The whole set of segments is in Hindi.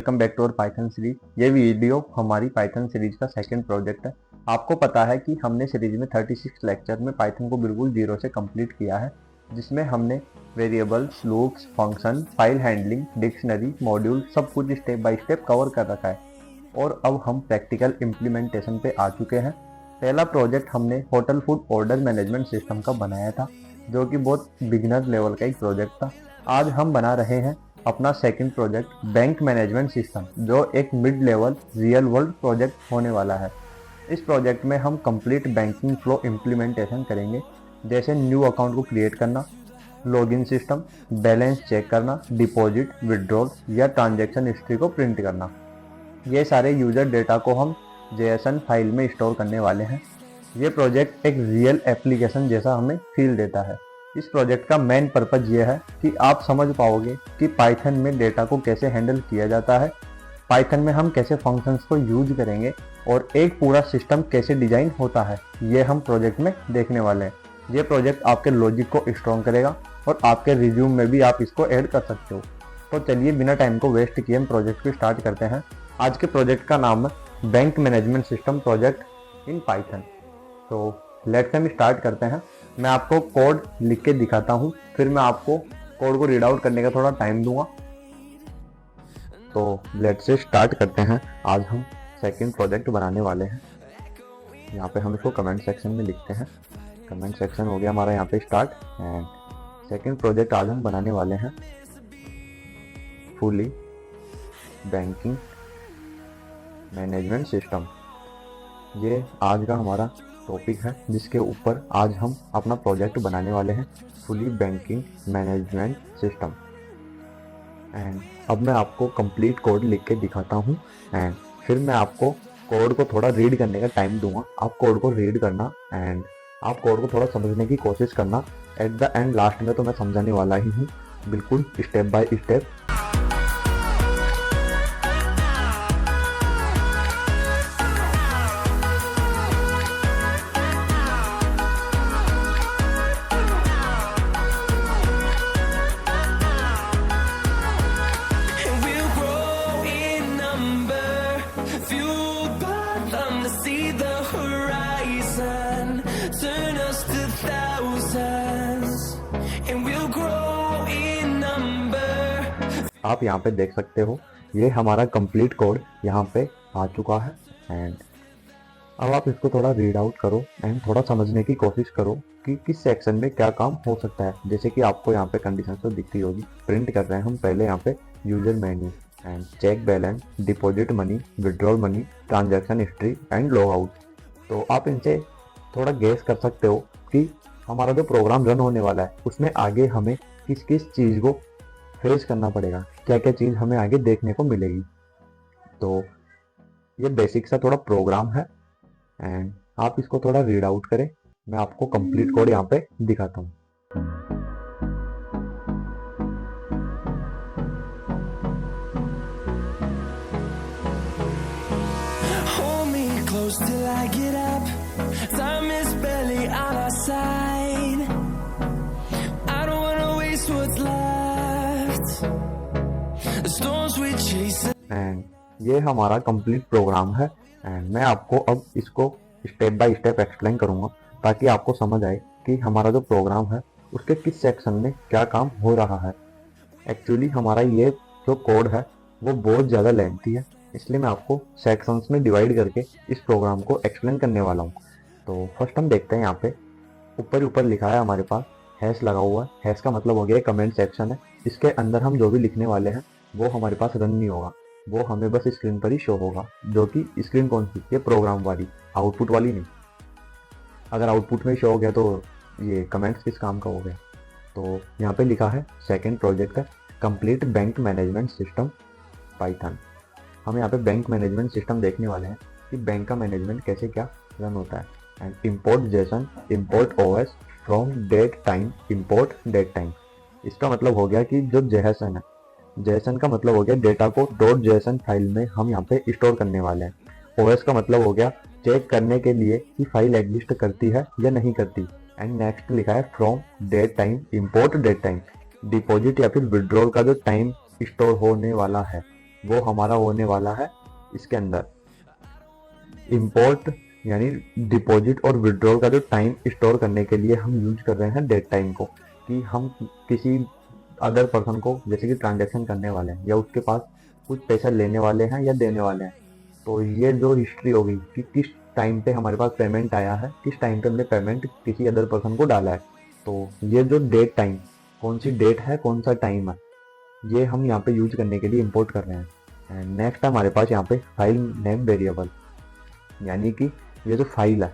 Welcome back to our Python series. ये वीडियो हमारी पाइथन सीरीज का सेकंड प्रोजेक्ट है। आपको पता है कि हमने सीरीज में 36 लेक्चर में पाइथन को बिल्कुल जीरो से कंप्लीट किया है, जिसमें हमने variables, loops, function, file handling, dictionary, module सब कुछ स्टेप बाय स्टेप कवर कर रखा है। और अब हम प्रैक्टिकल इम्प्लीमेंटेशन पे आ चुके हैं। पहला प्रोजेक्ट हमने hotel food order management system का बनाया था, जो कि बहुत बिगिनर लेवल का एक प्रोजेक्ट था। आज हम बना रहे हैं अपना second project bank management system, जो एक mid level real world project होने वाला है। इस प्रोजेक्ट में हम कंप्लीट बैंकिंग फ्लो इम्प्लीमेंटेशन करेंगे, जैसे न्यू अकाउंट को क्रिएट करना, लॉगिन सिस्टम, बैलेंस चेक करना, डिपॉजिट, विड्रॉल या ट्रांजैक्शन हिस्ट्री को प्रिंट करना। ये सारे यूजर डेटा को हम JSON फाइल में स्टोर करने वाले हैं। ये प्रोजेक्ट एक रियल एप्लीकेशन जैसा हमें फील देता है। इस प्रोजेक्ट का मेन पर्पज ये है कि आप समझ पाओगे कि पाइथन में डेटा को कैसे हैंडल किया जाता है, पाइथन में हम कैसे फंक्शंस को यूज करेंगे और एक पूरा सिस्टम कैसे डिजाइन होता है। ये हम प्रोजेक्ट में देखने वाले हैं। ये प्रोजेक्ट आपके लॉजिक को स्ट्रॉन्ग करेगा और आपके रिज्यूम में भी आप इसको ऐड कर सकते हो। तो चलिए बिना टाइम को वेस्ट किए हम प्रोजेक्ट को स्टार्ट करते हैं। आज के प्रोजेक्ट का नाम है bank management system project in Python. तो लेट्स हम स्टार्ट करते हैं। मैं आपको कोड लिख के दिखाता हूँ, फिर मैं आपको कोड को रीड आउट करने का थोड़ा टाइम दूंगा। तो लेट्स से स्टार्ट करते हैं। आज हम सेकंड प्रोजेक्ट बनाने वाले हैं। यहाँ पे हम इसको कमेंट सेक्शन में लिखते हैं। कमेंट सेक्शन हो गया हमारा यहाँ पे स्टार्ट। एंड सेकंड प्रोजेक्ट आज हम बनाने वाले हैं फुली बैंकिंग मैनेजमेंट सिस्टम। ये आज का हमारा टॉपिक है, जिसके ऊपर आज हम अपना प्रोजेक्ट बनाने वाले हैं, fully banking management system. And अब मैं आपको कंप्लीट कोड लिख के दिखाता हूँ एंड फिर मैं आपको कोड को थोड़ा रीड करने का टाइम दूंगा। आप कोड को रीड करना एंड आप कोड को थोड़ा समझने की कोशिश करना। एट द एंड लास्ट में तो मैं समझाने वाला ही हूँ, बिल्कुल स्टेप बाय स्टेप। आप यहाँ पे देख सकते हो, ये हमारा कंप्लीट कोड यहाँ पे आ चुका है। एंड अब आप इसको थोड़ा रीड आउट करो एंड थोड़ा समझने की कोशिश करो कि किस सेक्शन में क्या काम हो सकता है। जैसे कि आपको यहाँ पे कंडीशन तो दिखती होगी। प्रिंट कर रहे हैं हम पहले यहाँ पे user menu and check balance, deposit money, withdrawal money, transaction history and log out. तो आप इनसे थोड़ा गेस कर सकते हो कि हमारा जो प्रोग्राम रन होने वाला है उसमें आगे हमें किस किस चीज़ को फेस करना पड़ेगा, क्या क्या चीज़ हमें आगे देखने को मिलेगी। तो ये बेसिक सा थोड़ा प्रोग्राम है एंड आप इसको थोड़ा रीड आउट करें। मैं आपको कंप्लीट कोड यहाँ पे दिखाता हूँ। Hold me close till I get up. Time is barely on our side. I don't wanna waste what's left. The storms we chase. And ये हमारा कंप्लीट प्रोग्राम है एंड मैं आपको अब इसको स्टेप बाय स्टेप एक्सप्लेन करूंगा, ताकि आपको समझ आए कि हमारा जो प्रोग्राम है उसके किस सेक्शन में क्या काम हो रहा है। एक्चुअली हमारा ये जो कोड है वो बहुत ज़्यादा लेंथी है, इसलिए मैं आपको सेक्शंस में डिवाइड करके इस प्रोग्राम को एक्सप्लेन करने वाला हूँ। तो फर्स्ट हम देखते हैं, यहाँ पे ऊपर लिखा है हमारे पास हैश लगा हुआ है। हैश का मतलब हो गया कमेंट सेक्शन है। इसके अंदर हम जो भी लिखने वाले हैं वो हमारे पास रन नहीं होगा, वो हमें बस स्क्रीन पर ही शो होगा। जो कि स्क्रीन कौन सी, ये प्रोग्राम वाली, आउटपुट वाली नहीं। अगर आउटपुट में शो हो गया तो ये कमेंट्स किस काम का हो गया। तो यहाँ पे लिखा है सेकंड प्रोजेक्ट है complete bank management system Python. हम यहाँ पे बैंक मैनेजमेंट सिस्टम देखने वाले हैं कि बैंक का मैनेजमेंट कैसे क्या रन होता है। And import JSON, import OS from date time, import date time. इसका मतलब हो गया कि जो जेसन है, जेसन का मतलब हो गया डेटा को .json फाइल में हम यहाँ पे स्टोर करने वाले हैं। ओएस का मतलब हो गया चेक करने के लिए कि फाइल एग्जिस्ट करती है या नहीं करती। एंड नेक्स्ट लिखा है from date time, import date time. Deposit या फिर विड्रॉल का जो टाइम स्टोर होने वाला है वो हमारा होने वाला है इसके अंदर इंपोर्ट, यानी डिपॉजिट और विड्रॉल का जो टाइम स्टोर करने के लिए हम यूज कर रहे हैं डेट टाइम को, कि हम किसी अदर पर्सन को जैसे कि ट्रांजैक्शन करने वाले हैं या उसके पास कुछ पैसा लेने वाले हैं या देने वाले हैं, तो ये जो हिस्ट्री होगी कि किस टाइम पे हमारे पास पेमेंट आया है, किस टाइम पे हमने पेमेंट किसी अदर पर्सन को डाला है, तो ये जो डेट टाइम, कौन सी डेट है कौन सा टाइम है, ये हम यहाँ पे यूज करने के लिए इंपोर्ट कर रहे हैं। एंड नेक्स्ट है हमारे पास यहाँ पे फाइल नेम वेरिएबल, यानी कि ये जो फाइल है,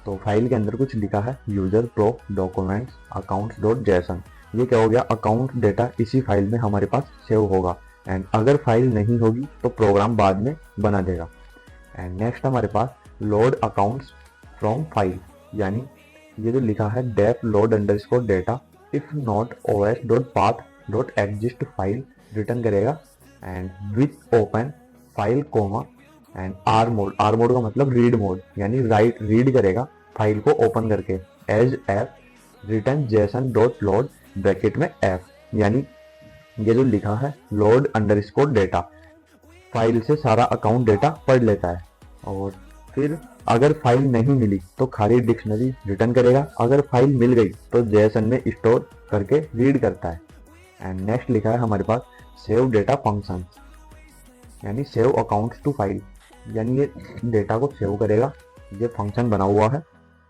तो फाइल के अंदर कुछ लिखा है user pro documents accounts dot JSON. ये क्या हो गया, अकाउंट डेटा इसी फाइल में हमारे पास सेव होगा, एंड अगर फाइल नहीं होगी तो प्रोग्राम बाद में बना देगा। एंड नेक्स्ट हमारे पास लोड अकाउंट्स फ्रॉम फाइल, यानी ये जो लिखा है def load underscore data if not os dot path dot exist file return करेगा, and with open file comma and r mode का मतलब रीड मोड, यानी रीड करेगा फाइल को ओपन करके, as f return JSON dot load bracket में एफ, यानी ये जो लिखा है लोड अंडरस्कोर डेटा फाइल से सारा अकाउंट डेटा पढ़ लेता है, और फिर अगर फाइल नहीं मिली तो खाली डिक्शनरी रिटर्न करेगा, अगर फाइल मिल गई तो जेसन में स्टोर करके रीड करता है। एंड नेक्स्ट लिखा है हमारे पास सेव डेटा फंक्शन, यानी सेव अकाउंट्स टू फाइल, यानी ये डेटा को सेव करेगा, ये फंक्शन बना हुआ है।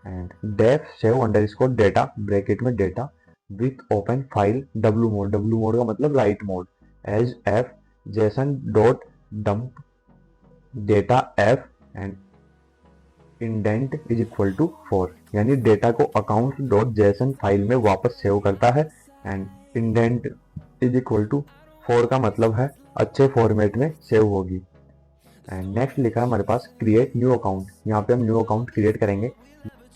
And def save underscore data bracket में डेटा विथ ओपन फाइल डब्ल्यू मोड का मतलब write mode, as f JSON dot dump data f and indent is equal to 4, यानी डेटा को अकाउंट डॉट जेसन फाइल में वापस सेव करता है, and indent is equal to 4 का मतलब है अच्छे फॉर्मेट में सेव होगी। एंड नेक्स्ट लिखा है हमारे पास क्रिएट न्यू अकाउंट, यहाँ पे हम न्यू अकाउंट क्रिएट करेंगे।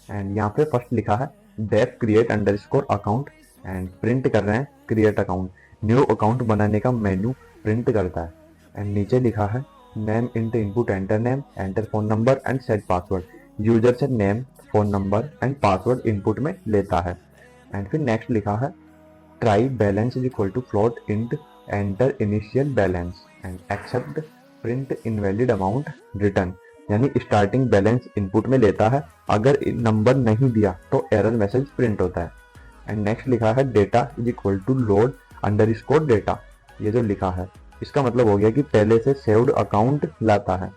एंड यहाँ पे फर्स्ट लिखा है def create underscore account, and print कर रहे हैं क्रिएट अकाउंट, न्यू अकाउंट बनाने का मेन्यू प्रिंट करता है। एंड नीचे लिखा है name into input enter name enter phone number and set password, user से name phone number and password input में लेता है। एंड फिर नेक्स्ट लिखा है try balance is equal to float int enter initial balance and except print invalid amount return, यानी स्टार्टिंग बैलेंस इनपुट में लेता है, अगर नंबर नहीं दिया तो एरर मैसेज प्रिंट होता है। एंड नेक्स्ट लिखा है data is equal to load underscore data, ये जो लिखा है इसका मतलब हो गया कि पहले से सेव्ड अकाउंट लाता है।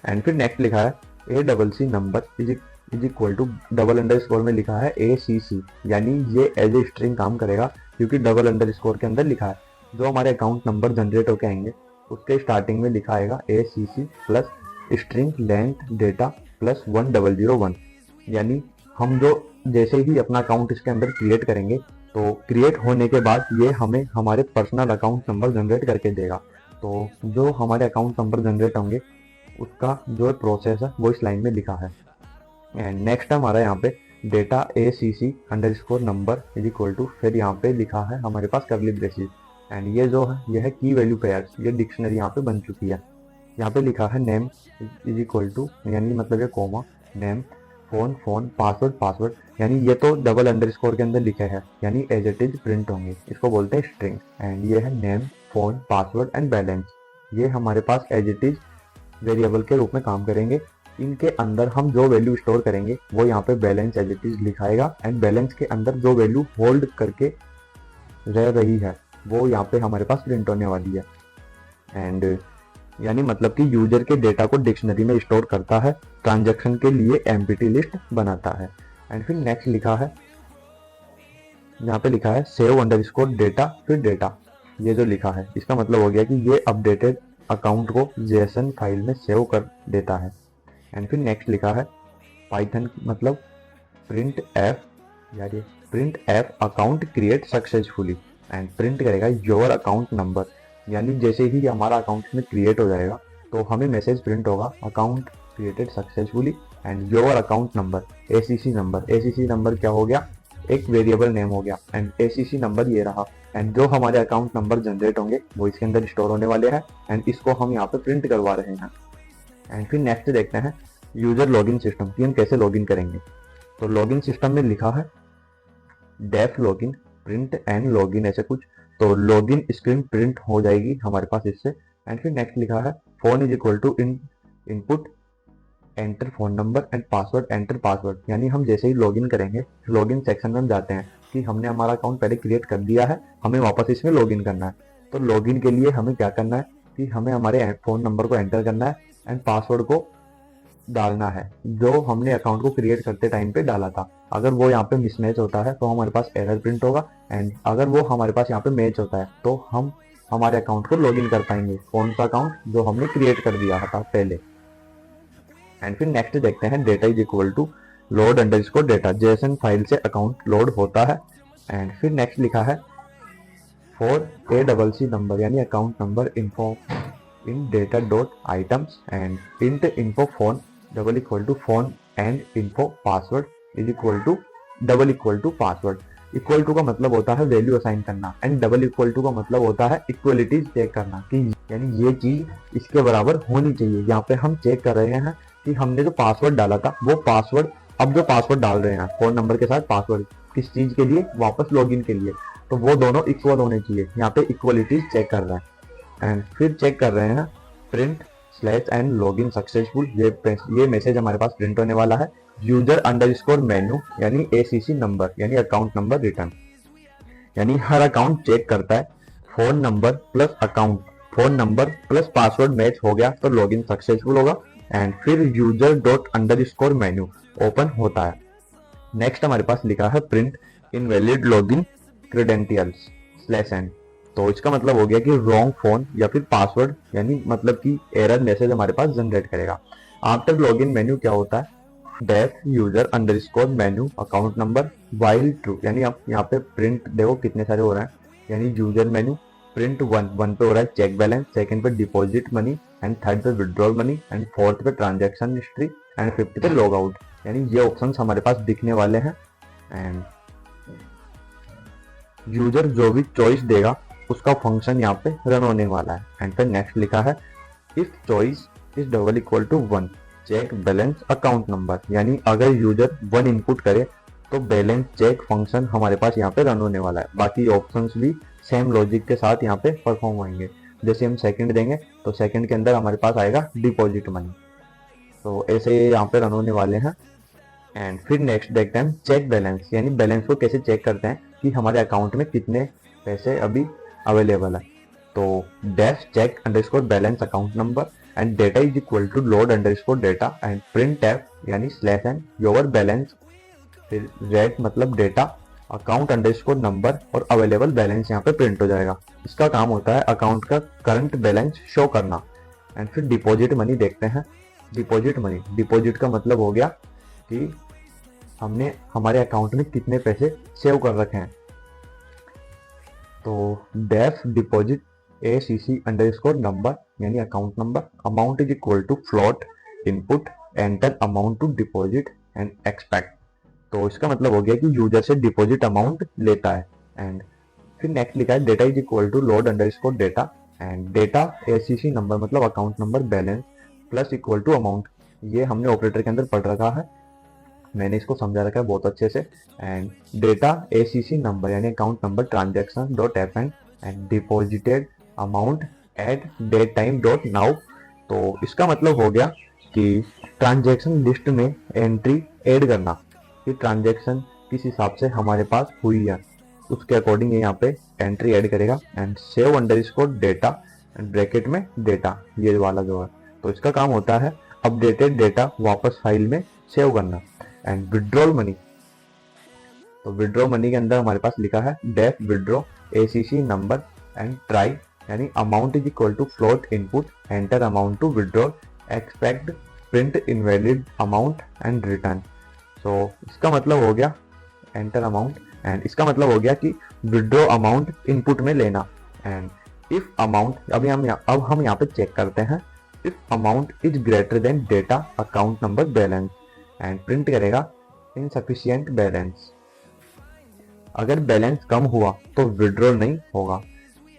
एंड फिर नेक्स्ट लिखा है A double C number is equal to double underscore में लिखा है ACC, यानी ये एज ए स्ट्रिंग काम करेगा, क्योंकि डबल अंडरस्कोर के अंदर लिखा है जो हमारे अकाउंट नंबर जनरेट होके आएंगे उसके स्टार्टिंग में लिखा आएगा ACC plus string length data plus 1001, यानी हम जो जैसे ही अपना अकाउंट इसके अंदर क्रिएट करेंगे तो क्रिएट होने के बाद ये हमें हमारे पर्सनल अकाउंट नंबर जनरेट करके देगा। तो जो हमारे अकाउंट नंबर जनरेट होंगे उसका जो प्रोसेस है वो इस लाइन में लिखा है। एंड नेक्स्ट हमारा यहाँ पे data ACC underscore number is equal to, फिर यहाँ पे लिखा है हमारे पास कर्ली ब्रेसेस, एंड ये जो है यह है की वैल्यू पेयर्स, ये डिक्शनरी यहाँ पे बन चुकी है। यहाँ पे लिखा है नेम इज इक्वल टू, यानी मतलब ये कोमा नेम फोन पासवर्ड, यानी ये तो डबल अंडरस्कोर के अंदर लिखे हैं, यानी एज इट इज प्रिंट होंगे, इसको बोलते हैं स्ट्रिंग। एंड ये है name phone password and balance, ये हमारे पास एज इट इज वेरिएबल के रूप में काम करेंगे। इनके अंदर हम जो वैल्यू स्टोर करेंगे वो यहाँ पे बैलेंस एज इट इज लिखाएगा, एंड बैलेंस के अंदर जो वैल्यू होल्ड करके रह रही है वो यहाँ पे हमारे पास प्रिंट होने वाली है। एंड यानी मतलब कि यूजर के डेटा को डिक्शनरी में स्टोर करता है, ट्रांजैक्शन के लिए एम्प्टी लिस्ट बनाता है। एंड फिर नेक्स्ट लिखा है, यहाँ पे लिखा है सेव अंडरस्कोर डेटा फिर डेटा, ये जो लिखा है इसका मतलब हो गया कि ये अपडेटेड अकाउंट को जेसन फाइल में सेव कर देता है। एंड फिर नेक्स्ट लिखा है पाइथन मतलब प्रिंट एफ, यानी print F account create successfully, and print करेगा योर अकाउंट नंबर, यानी जैसे ही हमारा अकाउंट में क्रिएट हो जाएगा तो हमें मैसेज प्रिंट होगा account created successfully and your account number ACC number क्या हो गया, एक वेरिएबल नेम हो गया, एंड ACC नंबर ये रहा, एंड जो हमारे अकाउंट नंबर जनरेट होंगे वो इसके अंदर स्टोर होने वाले हैं, एंड इसको हम यहाँ पे प्रिंट करवा रहे हैं। एंड फिर नेक्स्ट देखते हैं यूजर लॉगिन सिस्टम कि हम कैसे लॉगिन करेंगे। तो लॉगिन सिस्टम में लिखा है def login print and login, ऐसे कुछ तो लॉगिन स्क्रीन प्रिंट हो जाएगी हमारे पास इससे। एंड फिर नेक्स्ट लिखा है phone is equal to input enter phone number and password enter password, यानी हम जैसे ही लॉगिन करेंगे, लॉगिन सेक्शन में हम जाते हैं कि हमने हमारा अकाउंट पहले क्रिएट कर दिया है, हमें वापस इसमें लॉगिन करना है। तो लॉगिन के लिए हमें क्या करना है कि हमें हमारे फोन नंबर को एंटर करना है एंड पासवर्ड को डालना है जो हमने अकाउंट को क्रिएट करते टाइम पे डाला था। अगर वो यहाँ पे मिसमैच होता है तो हमारे पास एरर प्रिंट होगा, एंड अगर वो हमारे पास यहाँ पे मैच होता है तो हम हमारे अकाउंट को लॉगिन कर पाएंगे, फोन का अकाउंट जो हमने क्रिएट कर दिया था पहले। एंड फिर नेक्स्ट देखते हैं data is equal to load underscore data, JSON file से अकाउंट लोड होता है। एंड फिर नेक्स्ट लिखा है फॉर ACC नंबर यानी account number info in data dot items and int info phone double equal to phone and info password is equal to double equal to password. Equal to का मतलब होता है वैल्यू असाइन करना, एंड डबल इक्वल टू का मतलब होता है इक्वलिटीज चेक करना कि यानी ये चीज इसके बराबर होनी चाहिए। यहाँ पे हम चेक कर रहे हैं कि हमने जो पासवर्ड डाला था वो पासवर्ड, अब जो पासवर्ड डाल रहे हैं फोन नंबर के साथ पासवर्ड किस चीज के लिए, वापस लॉगिन के लिए, तो वो दोनों इक्वल होने चाहिए। यहाँ पे इक्वलिटीज चेक कर रहे हैं। एंड फिर चेक कर रहे हैं print slash and login successful, ये मैसेज हमारे पास प्रिंट होने वाला है। यूजर अंडरस्कोर मेन्यू यानी ACC नंबर यानी अकाउंट नंबर रिटर्न, यानी हर अकाउंट चेक करता है phone number plus account, phone number plus password match हो गया तो लॉगिन सक्सेसफुल होगा। एंड फिर user dot underscore menu open होता है। नेक्स्ट हमारे पास लिखा है print invalid login credentials slash N, तो इसका मतलब हो गया कि रॉन्ग फोन या फिर पासवर्ड, यानी मतलब कि एरर मैसेज हमारे पास जनरेट करेगा। आफ्टर लॉगिन मेन्यू क्या होता है, def user underscore menu account number while true, यानी आप यहाँ पे प्रिंट देखो कितने सारे हो रहे हैं, यानी यूजर मेन्यू प्रिंट वन पे हो रहा है चेक बैलेंस, सेकंड पे डिपॉजिट मनी, एंड थर्ड पे विड्रॉल मनी, एंड फोर्थ पे ट्रांजैक्शन हिस्ट्री, एंड फिफ्थ पे लॉग आउट, यानी ये ऑप्शंस हमारे पास दिखने वाले हैं। एंड यूजर जो भी चॉइस देगा उसका फंक्शन यहाँ पे रन होने वाला है। एंड फिर नेक्स्ट लिखा है if choice is double equal to 1 check balance account number, यानी अगर यूजर 1 इनपुट करे तो बैलेंस चेक फंक्शन हमारे पास यहाँ पे रन होने वाला है। बाकी ऑप्शंस भी सेम लॉजिक के साथ यहाँ पे परफॉर्म होंगे। जैसे हम सेकंड देंगे तो सेकंड के अंदर हमारे पास आएगा डिपॉजिट मनी, तो ऐसे यहाँ पे रन होने वाले हैं। एंड फिर नेक्स्ट देखते हैं चेक बैलेंस, यानी बैलेंस को कैसे चेक करते हैं कि हमारे अकाउंट में कितने पैसे अभी अवेलेबल है। तो dash check underscore balance account number and data is equal to load underscore data and print F यानी स्लैश एन योर बैलेंस, फिर रेट मतलब डेटा अकाउंट अंडरस्कोर नंबर और अवेलेबल बैलेंस यहाँ पे प्रिंट हो जाएगा। इसका काम होता है अकाउंट का करंट बैलेंस शो करना। एंड फिर डिपॉजिट मनी देखते हैं। डिपॉजिट मनी, डिपॉजिट का मतलब हो गया कि हमने हमारे अकाउंट में कितने पैसे सेव कर रखे हैं। तो def deposit ACC underscore number यानी account number, amount is equal to float input enter amount to deposit and expect, तो इसका मतलब हो गया कि यूजर से डिपॉजिट अमाउंट लेता है। एंड फिर नेक्स्ट लिखा है data is equal to load underscore data and data ACC number मतलब account number balance plus equal to amount, ये हमने ऑपरेटर के अंदर पढ़ रखा है, मैंने इसको समझा रखा है बहुत अच्छे से। एंड डेटा ACC नंबर यानी account number transaction dot FN and deposited amount at date time dot now, तो इसका मतलब हो गया कि ट्रांजेक्शन लिस्ट में एंट्री ऐड करना कि ट्रांजेक्शन किस हिसाब से हमारे पास हुई है, उसके अकॉर्डिंग यहाँ पे एंट्री ऐड करेगा। And save underscore data and bracket में डेटा, ये वाला जो है, तो इसका काम होता है अपडेटेड डेटा वापस फाइल में सेव करना। एंड विड्रॉल मनी, तो विड्रॉ मनी के अंदर हमारे पास लिखा है def withdraw ACC number and try यानी amount is equal to float input enter amount to withdraw expect print invalid amount and return, तो इसका मतलब हो गया एंटर अमाउंट, एंड इसका मतलब हो गया कि विड्रॉ अमाउंट इनपुट में लेना। एंड इफ अमाउंट, अब हम यहाँ पे चेक करते हैं if amount is greater than data account number balance and print करेगा इनसफिशिएंट बैलेंस। अगर बैलेंस कम हुआ तो विड्रॉल नहीं होगा।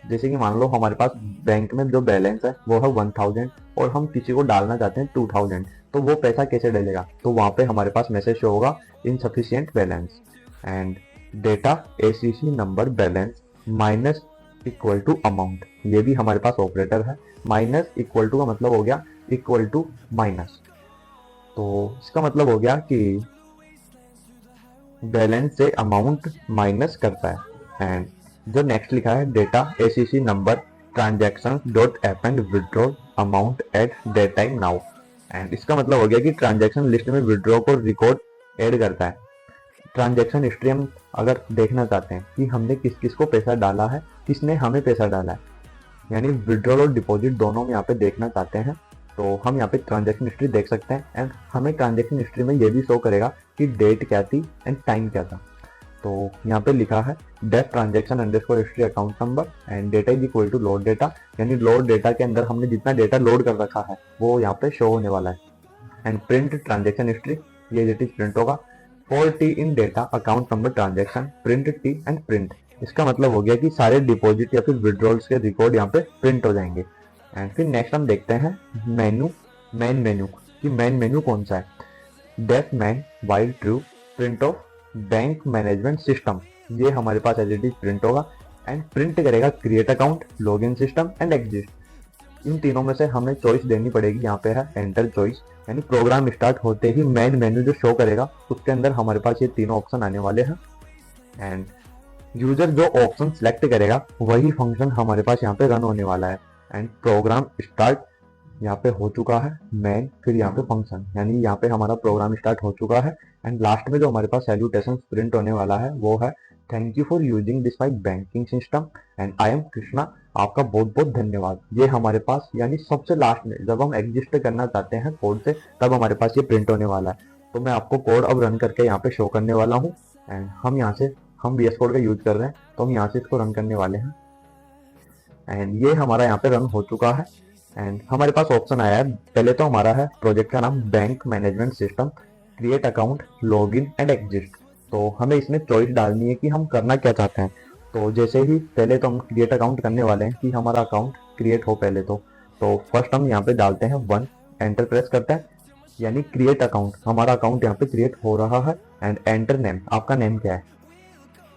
जैसे कि मान लो हमारे पास बैंक में जो बैलेंस है वो है 1000 और हम किसी को डालना चाहते हैं 2000, तो वो पैसा कैसे डलेगा, तो वहां पे हमारे पास मैसेज शो होगा insufficient balance and data ACC number balance minus equal to amount, ये भी हमारे पास ऑपरेटर है। माइनस इक्वल टू का मतलब हो गया इक्वल टू माइनस, तो इसका मतलब हो गया कि बैलेंस से अमाउंट माइनस करता है। एंड जो नेक्स्ट लिखा है data ACC number transaction dot append withdraw amount at date time now, and इसका मतलब हो गया कि ट्रांजैक्शन लिस्ट में विड्रॉ को रिकॉर्ड ऐड करता है। ट्रांजैक्शन हिस्ट्री हम अगर देखना चाहते हैं कि हमने किस किस को पैसा डाला है, किसने हमें पैसा डाला है, यानी विड्रॉल और डिपॉजिट दोनों में यहाँ पे देखना चाहते हैं, तो हम यहाँ पे ट्रांजैक्शन हिस्ट्री देख सकते हैं। एंड हमें ट्रांजैक्शन हिस्ट्री में ये भी शो करेगा कि डेट क्या थी एंड टाइम क्या था। तो यहाँ पे लिखा है def transaction underscore history account number and data is equal to load data, यानी लोड डेटा के अंदर हमने जितना डेटा लोड कर रखा है वो यहाँ पे शो होने वाला है। एंड प्रिंट ट्रांजैक्शन हिस्ट्री, ये डेट प्रिंट होगा for T in data account number transaction print T and print, इसका मतलब हो गया कि सारे डिपॉजिट या फिर विड्रॉल्स के रिकॉर्ड यहाँ पे प्रिंट हो जाएंगे। एंड फिर नेक्स्ट हम देखते हैं मेन्यू, मेन मेन्यू कि मेन मेन्यू कौन सा है। Def main while true print of bank management system, ये हमारे पास एज इट इज प्रिंट होगा एंड प्रिंट करेगा create account, login system and exist. इन तीनों में से हमें चॉइस देनी पड़ेगी, यहाँ पे है एंटर चॉइस, यानी प्रोग्राम स्टार्ट होते ही मेन मेन्यू जो शो करेगा उसके अंदर हमारे पास ये तीनों ऑप्शन आने वाले हैं। एंड यूजर जो ऑप्शन सिलेक्ट करेगा वही फंक्शन हमारे पास यहाँ पे रन होने वाला है। एंड प्रोग्राम स्टार्ट यहाँ पे हो चुका है मेन, फिर यहाँ पे फंक्शन, यानी यहाँ पे हमारा प्रोग्राम स्टार्ट हो चुका है। एंड लास्ट में जो हमारे पास सैल्यूटेशन प्रिंट होने वाला है वो है thank you for using this my banking system and I am Krishna, आपका बहुत बहुत धन्यवाद। ये हमारे पास यानी सबसे लास्ट में जब हम एग्जिस्ट करना चाहते हैं कोड से तब हमारे पास ये प्रिंट होने वाला है। तो मैं आपको कोड अब रन करके यहाँ पे शो करने वाला हूँ। एंड हम यहाँ से हम VS कोड का यूज कर रहे हैं तो हम यहाँ से इसको रन करने वाले हैं। एंड ये हमारा यहाँ पे रन हो चुका है। एंड हमारे पास ऑप्शन आया है, पहले तो हमारा है प्रोजेक्ट का नाम bank management system create account login and exist, तो हमें इसमें चॉइस डालनी है कि हम करना क्या चाहते हैं। तो जैसे ही पहले तो हम क्रिएट अकाउंट करने वाले हैं कि हमारा अकाउंट क्रिएट हो पहले तो फर्स्ट हम यहाँ पे डालते हैं 1, एंटर प्रेस करते हैं, यानी क्रिएट अकाउंट, हमारा अकाउंट यहाँ पे क्रिएट हो रहा है। एंड एंटर नेम, आपका नेम क्या है।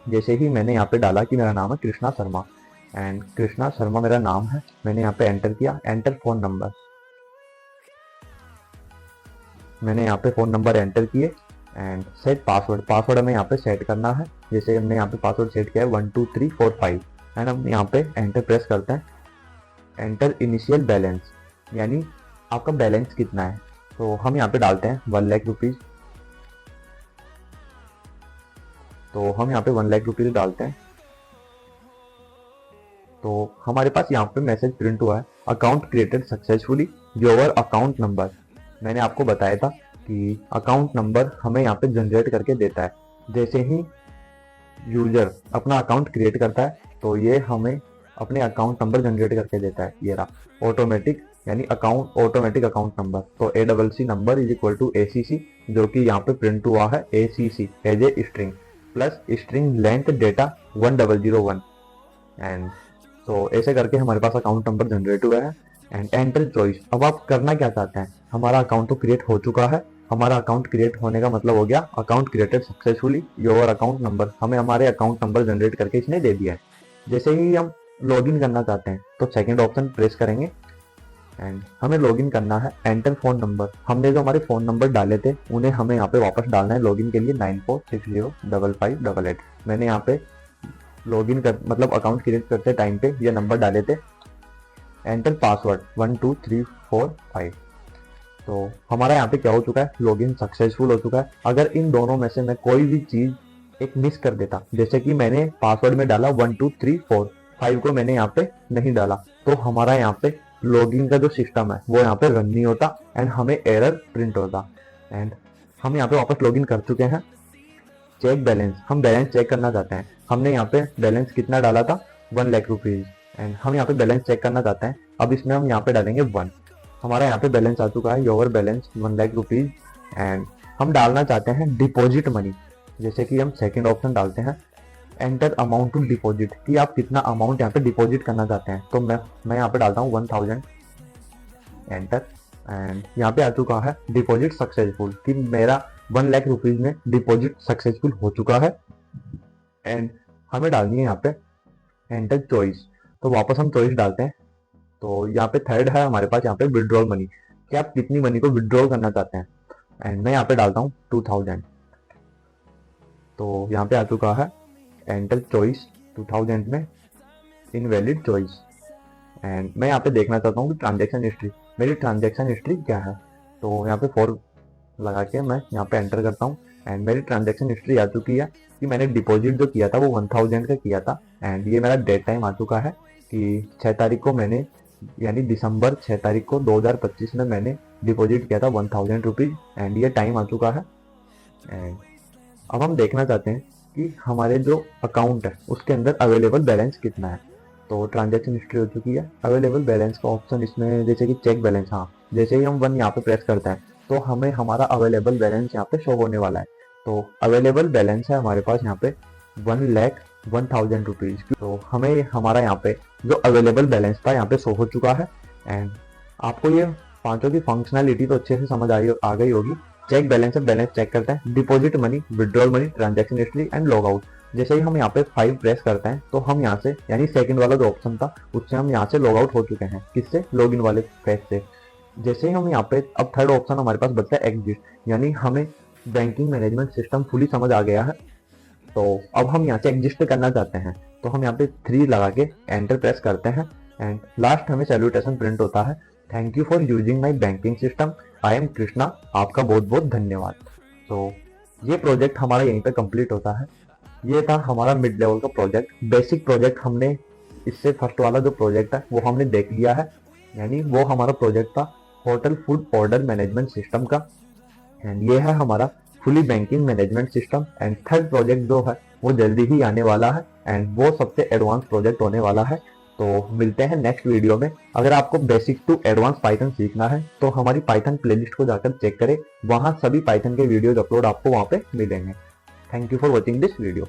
जैसे ही मैंने यहाँ पे डाला कि मेरा नाम है कृष्णा शर्मा, एंड कृष्णा शर्मा मेरा नाम है, मैंने यहाँ पे एंटर किया। एंटर फोन नंबर, मैंने यहाँ पे फोन नंबर एंटर किए। एंड सेट पासवर्ड, पासवर्ड हमें यहाँ पे सेट करना है, जैसे हमने यहाँ पे पासवर्ड सेट किया है 1 2 3 4 5। एंड हम यहाँ पे एंटर प्रेस करते हैं। एंटर इनिशियल बैलेंस, यानी आपका बैलेंस कितना है, तो हम यहाँ पे डालते हैं 1 लाख रुपीज। तो हम यहाँ पे 1 लाख रुपीज डालते हैं। तो हमारे पास यहाँ पे मैसेज प्रिंट हुआ है account created successfully your account number. मैंने आपको बताया था कि अकाउंट नंबर हमें यहाँ पे जनरेट करके देता है। जैसे ही यूजर अपना अकाउंट क्रिएट करता है तो ये हमें अपने अकाउंट नंबर जनरेट करके देता है, ये रहा ऑटोमेटिक, यानी अकाउंट ऑटोमेटिक अकाउंट नंबर। तो ACC number is equal to ACC, जो कि यहाँ पे प्रिंट हुआ है ACC as a string plus string length data 1001। And तो ऐसे करके हमारे पास अकाउंट नंबर जनरेट हुआ है। एंड एंटर चॉइस, अब आप करना क्या चाहते हैं। हमारा अकाउंट तो क्रिएट हो चुका है, हमारा अकाउंट क्रिएट होने का मतलब हो गया account created successfully your account number, हमें हमारे अकाउंट नंबर जनरेट करके इसने दे दिया है। जैसे ही हम लॉगिन करना चाहते हैं तो सेकंड ऑप्शन प्रेस करेंगे। एंड हमें लॉगिन करना है, एंटर फोन नंबर, हमने जो हमारे फोन नंबर डाले थे उन्हें हमें यहाँ पे वापस डालना है लॉगिन के लिए 94605588। मैंने यहाँ पे लॉगिन कर मतलब अकाउंट क्रिएट करते टाइम पे ये नंबर डाले थे। Enter password 1 2 3 4 5। तो हमारा यहाँ पे क्या हो चुका है, लॉगिन सक्सेसफुल हो चुका है। अगर इन दोनों में से मैं कोई भी चीज एक मिस कर देता, जैसे कि मैंने पासवर्ड में डाला 1 2 3 4 5 को मैंने यहाँ पे नहीं डाला, तो हमारा यहाँ पे लॉगिन का जो सिस्टम है वो यहाँ पे रन नहीं होता एंड हमें एरर प्रिंट होता। एंड हम यहाँ पे वापस लॉगिन कर चुके हैं। चेक बैलेंस, हम बैलेंस चेक करना चाहते हैं। हमने यहाँ पे बैलेंस कितना डाला था 1 लाख रुपीज, एंड हम यहाँ पे बैलेंस चेक करना चाहते हैं। अब इसमें हम यहाँ पे डालेंगे 1। हमारा यहाँ पे बैलेंस आ चुका है your balance 1 lakh rupees. And हम डालना चाहते हैं डिपॉजिट मनी, जैसे कि हम सेकंड ऑप्शन डालते हैं एंटर अमाउंट टू डिपॉजिट, कि आप कितना अमाउंट यहाँ पे डिपॉजिट करना चाहते हैं। तो मैं यहाँ पे डालता हूँ 1000। एंटर, एंड यहाँ पे आ चुका है डिपॉजिट सक्सेसफुल, कि मेरा 1 लाख रुपीज में डिपॉजिट सक्सेसफुल हो चुका है। एंड हमें डालनी है यहाँ पे एंटर चॉइस, तो वापस हम चॉइस डालते हैं। तो यहाँ पे थर्ड है हमारे पास यहाँ पे विड्रॉल मनी, कि आप कितनी मनी को विड्रॉल करना चाहते हैं। एंड मैं यहाँ पे डालता हूँ 2000। तो यहाँ पे आ चुका है एंटर चॉइस 2000 में इनवैलिड चॉइस। एंड मैं यहाँ पे देखना चाहता हूँ कि ट्रांजेक्शन हिस्ट्री, मेरी ट्रांजेक्शन हिस्ट्री क्या है। तो यहाँ पे 4 लगा के मैं यहाँ पे एंटर करता हूँ एंड मेरी ट्रांजेक्शन हिस्ट्री आ चुकी है कि मैंने डिपॉजिट जो किया था वो 1000 का किया था। एंड ये मेरा डेट टाइम आ चुका है कि 6 तारीख को मैंने, यानी दिसंबर 6 तारीख को 2025 में मैंने डिपॉजिट किया था 1000 रुपीज़। एंड ये टाइम आ चुका है। एंड अब हम देखना चाहते हैं कि हमारे जो अकाउंट है उसके अंदर अवेलेबल बैलेंस कितना है। तो ट्रांजेक्शन हिस्ट्री हो चुकी है, अवेलेबल बैलेंस का ऑप्शन इसमें जैसे कि चेक बैलेंस, हाँ जैसे ही हम 1 यहाँ पे प्रेस करते हैं तो हमें हमारा अवेलेबल बैलेंस यहाँ पे शो होने वाला है। तो अवेलेबल बैलेंस है हमारे पास यहाँ पे 1,01,000 रुपीज़। तो हमें हमारा यहाँ पे जो अवेलेबल बैलेंस था यहाँ पे शो हो चुका है। एंड आपको ये पांचों की फंक्शनैलिटी तो अच्छे से समझ आ गई होगी। चेक बैलेंस है, बैलेंस चेक करते हैं, deposit money, withdrawal money, transaction history and log out. जैसे ही हम यहाँ पे 5 प्रेस करते हैं तो हम यहाँ से, यानी सेकंड वाला जो ऑप्शन था उससे हम यहाँ से लॉग आउट हो चुके हैं। किससे? लॉग इन वाले पेज से। जैसे ही हम यहाँ पे, अब थर्ड ऑप्शन हमारे पास बचता है एग्जिट, यानी हमें बैंकिंग मैनेजमेंट सिस्टम फुली समझ आ गया है। तो अब हम यहाँ से एग्जिस्ट करना चाहते हैं। तो हम यहाँ पे 3 लगा के एंटर प्रेस करते हैं एंड लास्ट हमें सैल्यूटेशन प्रिंट होता है, thank you for using my banking system, I am Krishna, आपका बहुत बहुत धन्यवाद। तो ये प्रोजेक्ट हमारा यहीं पे कंप्लीट होता है। ये था हमारा मिड लेवल का प्रोजेक्ट। बेसिक प्रोजेक्ट हमने, इससे फर्स्ट वाला जो प्रोजेक्ट है वो हमने देख लिया है, यानी वो हमारा प्रोजेक्ट था hotel food order management system का। एंड ये है हमारा fully banking management system. And third project जो है वो जल्दी ही आने वाला है एंड वो सबसे एडवांस प्रोजेक्ट होने वाला है। तो मिलते हैं नेक्स्ट वीडियो में। अगर आपको बेसिक टू एडवांस पाइथन सीखना है तो हमारी पाइथन प्लेलिस्ट को जाकर चेक करें, वहां सभी पाइथन के वीडियोज अपलोड आपको वहां पे मिलेंगे। Thank you for watching this video.